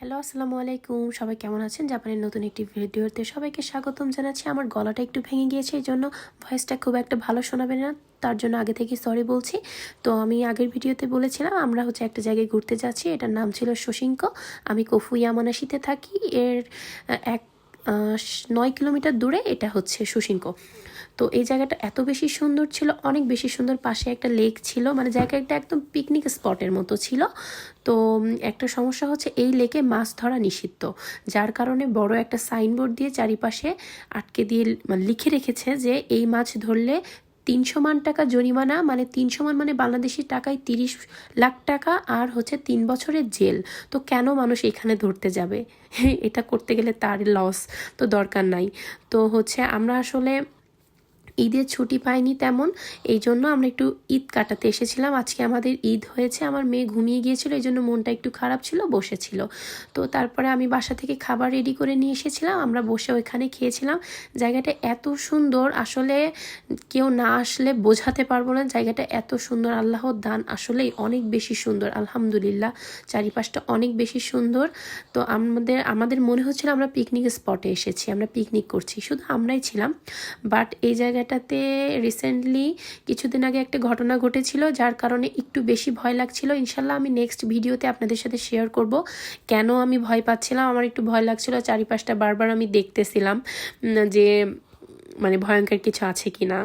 Hello, আসসালামু আলাইকুম। সবাই কেমন আছেন? জাপানের নতুন একটি ভিডিওতে সবাইকে স্বাগতম জানাচ্ছি। আমার গলাটা একটু ভেঙে গিয়েছে, এইজন্য ভয়েসটা খুব একটা ভালো শোনাবে না। তার জন্য আগে থেকে সরি বলছি। তো আমি আগের ভিডিওতে বলেছিলাম আমরা একটা জায়গায় ঘুরতে যাচ্ছি। এটার নাম ছিল শোশিনকো। আমি কোফু ইয়ামানাশিতে থাকি। এর এক 9 কিলোমিটার দূরে এটা হচ্ছে শোশিনকো। তো এই জায়গাটা এত বেশি সুন্দর ছিল, অনেক বেশি সুন্দর। পাশে একটা লেক ছিল, মানে জায়গাটা একদম পিকনিক স্পটের মতো ছিল। তো একটা সমস্যা হচ্ছে এই লেকে মাছ ধরা নিষিদ্ধ, যার কারণে বড় একটা সাইনবোর্ড দিয়ে চারিপাশে আটকে দিয়ে মানে লিখে রেখেছে যে এই মাছ ধরলে 300 মান টাকা জরিমানা, মানে 300 মান মানে বাংলাদেশি টাকায় 30 লাখ টাকা, আর হচ্ছে 3 বছরের জেল। তো কেন মানুষ এখানে ধরতে যাবে? এটা করতে গেলে তার লস, তো দরকার নাই। তো হচ্ছে আমরা আসলে ঈদের ছুটি পাইনি তেমন, এই জন্য আমরা একটু ঈদ কাটাতে এসেছিলাম। আজকে আমাদের ঈদ হয়েছে। আমার মেয়ে ঘুমিয়ে গিয়েছিল, এই জন্য মনটা একটু খারাপ ছিল, বসেছিল। তো তারপরে আমি বাসা থেকে খাবার রেডি করে নিয়ে এসেছিলাম, আমরা বসে ওইখানে খেয়েছিলাম। জায়গাটা এত সুন্দর, আসলে কেউ না আসলে বোঝাতে পারবো না জায়গাটা এত সুন্দর। আল্লাহর দান, আসলেই অনেক বেশি সুন্দর, আলহামদুলিল্লাহ। চারিপাশটা অনেক বেশি সুন্দর। তো আমাদের মনে হচ্ছিল আমরা পিকনিক স্পটে এসেছি, আমরা পিকনিক করছি, শুধু আমরাই ছিলাম। বাট এই জায়গাটাতে রিসেন্টলি কিছুদিন আগে একটা ঘটনা ঘটেছিল, যার কারণে একটু বেশি ভয় লাগছিল। ইনশাল্লাহ আমি নেক্সট ভিডিওতে আপনাদের সাথে শেয়ার করব কেন আমি ভয় পাচ্ছিলাম। আমার একটু ভয় লাগছিল, চারিপাশটা বারবার আমি দেখতেছিলাম যে মানে ভয়ঙ্কর কিছু আছে কি না।